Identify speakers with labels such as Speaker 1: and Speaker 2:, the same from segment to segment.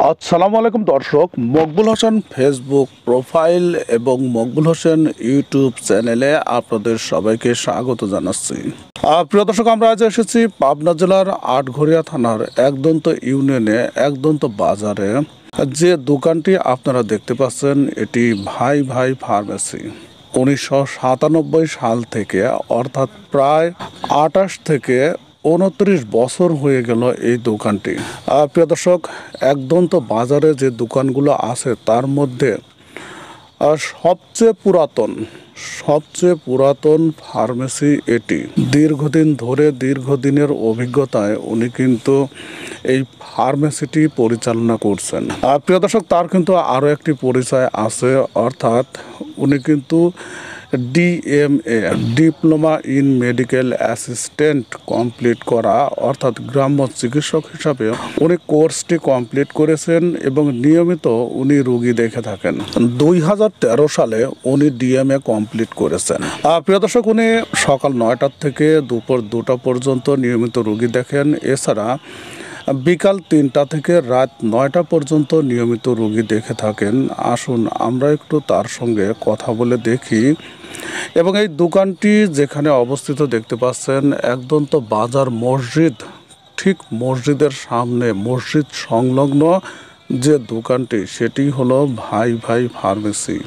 Speaker 1: আসসালামু আলাইকুম দর্শক, মকবুল হোসেন ফেসবুক প্রোফাইল এবং মকবুল হোসেন ইউটিউব চ্যানেলে আপনাদের সবাইকে স্বাগত জানাচ্ছি। প্রিয় দর্শক, আমরা আজ এসেছি পাবনা জেলার আটঘরিয়া থানার একদন্ত ইউনিয়নে একদন্ত বাজারে। যে দোকানটি আপনারা দেখতে পাচ্ছেন এটি ভাই ভাই ফার্মেসি। 1997 সাল থেকে, অর্থাৎ প্রায় 28 থেকে 29 বছর হয়ে গেল এই দোকানটি। প্রিয় দর্শক, একদন্ত বাজারে যে দোকানগুলো আছে তার মধ্যে সবচেয়ে পুরাতন ফার্মেসি এটি। দীর্ঘদিনের অভিজ্ঞতায় উনি কিন্তু এই ফার্মেসিটি পরিচালনা করছেন। প্রিয় দর্শক, তার কিন্তু আরও একটি পরিচয় আছে, অর্থাৎ উনি কিন্তু DMA diploma in medical assistant complete করা, অর্থাৎ গ্রাম্য চিকিৎসক হিসাবে উনি কোর্সটি কমপ্লিট করেছেন এবং নিয়মিত উনি রোগী দেখে থাকেন। 2013 সালে উনি ডিএমএ কমপ্লিট করেছেন। প্রিয় দর্শক, উনি সকাল 9টা থেকে দুপুর 2টা পর্যন্ত নিয়মিত রোগী দেখেন। এছাড়া বিকাল 3টা থেকে রাত 9টা পর্যন্ত নিয়মিত রোগী দেখে থাকেন। আসুন আমরা একটু তার সঙ্গে কথা বলে দেখি। এবং এই দোকানটি যেখানে অবস্থিত দেখতে পাচ্ছেন, একদন্ত বাজার মসজিদ, ঠিক মসজিদের সামনে, মসজিদ সংলগ্ন যে দোকানটি সেটি হলো ভাই ভাই ফার্মেসি।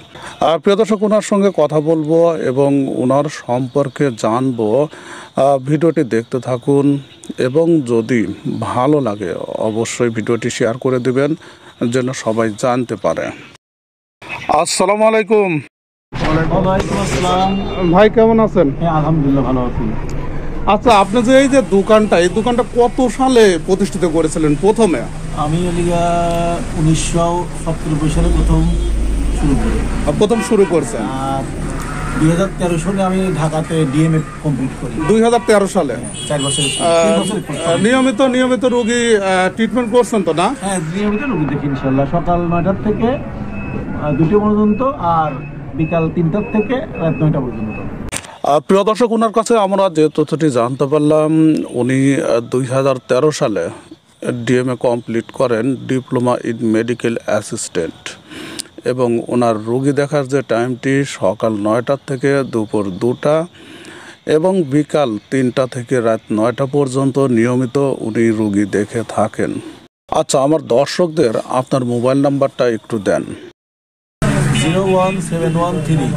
Speaker 1: প্রিয় দর্শক, ওনার সঙ্গে কথা বলবো এবং ওনার সম্পর্কে জানবো। ভিডিওটি দেখতে থাকুন এবং যদি ভালো লাগে অবশ্যই ভিডিওটি শেয়ার করে দিবেন যেন সবাই জানতে পারে। আসসালামু আলাইকুম।
Speaker 2: ওয়ালাইকুম আসসালাম।
Speaker 1: ভাই কেমন আছেন?
Speaker 2: হ্যাঁ, আলহামদুলিল্লাহ ভালো আছি।
Speaker 1: আচ্ছা, আপনি যে এই দোকানটা কত সালে প্রতিষ্ঠিত করেছিলেন প্রথমে?
Speaker 2: আমি 1970 সালে
Speaker 1: প্রথম শুরু করছেন?
Speaker 2: আর 2013 সালে আমি ঢাকাতে ডিএমএ কমপ্লিট করি।
Speaker 1: 2013 সালে?
Speaker 2: 4 বছর।
Speaker 1: নিয়মিত রোগী ট্রিটমেন্ট করছেন তো না?
Speaker 2: হ্যাঁ, নিয়মিত রোগী দেখি ইনশাল্লাহ। সকাল 9টা থেকে 2টা পর্যন্ত আর বিকাল 3টা থেকে রাত 9টা পর্যন্ত।
Speaker 1: প্রিয় দর্শক, ওনার কাছে আমরা যে তথ্যটি জানতে পারলাম, উনি 2013 সালে ডিএমএ কমপ্লিট করেন, ডিপ্লোমা ইন মেডিকেল অ্যাসিস্ট্যান্ট, এবং ওনার রোগী দেখার যে টাইমটি সকাল 9টা থেকে দুপুর 2টা এবং বিকাল 3টা থেকে রাত 9টা পর্যন্ত নিয়মিত উনি রোগী দেখে থাকেন। আচ্ছা, আমার দর্শকদের আপনার মোবাইল নাম্বারটা একটু দেন।
Speaker 2: 01713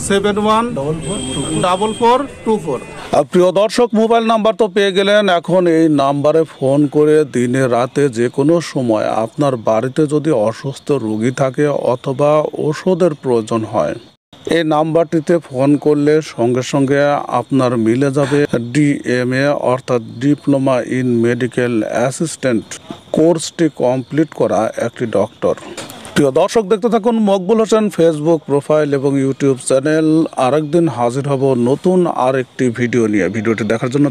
Speaker 1: 714424। প্রিয় দর্শক, মোবাইল নাম্বার তো পেয়ে গেলেন। এখন এই নাম্বারে ফোন করে দিনে রাতে যে কোনো সময় আপনার বাড়িতে যদি অসুস্থ রোগী থাকে অথবা ওষুধের প্রয়োজন হয়, এই নাম্বারটিতে ফোন করলে সঙ্গে সঙ্গে আপনার মিলে যাবে ডিএমএ, অর্থাৎ ডিপ্লোমা ইন মেডিকেল অ্যাসিস্ট্যান্ট কোর্সটি কমপ্লিট করা একটি ডক্টর। প্রিয় দর্শক, দেখতে থাকুন মকবুল হোসেন ফেসবুক প্রোফাইল এবং ইউটিউব চ্যানেল। আরেকদিন হাজির হব নতুন আরেকটি ভিডিও নিয়ে। ভিডিওটি দেখার জন্য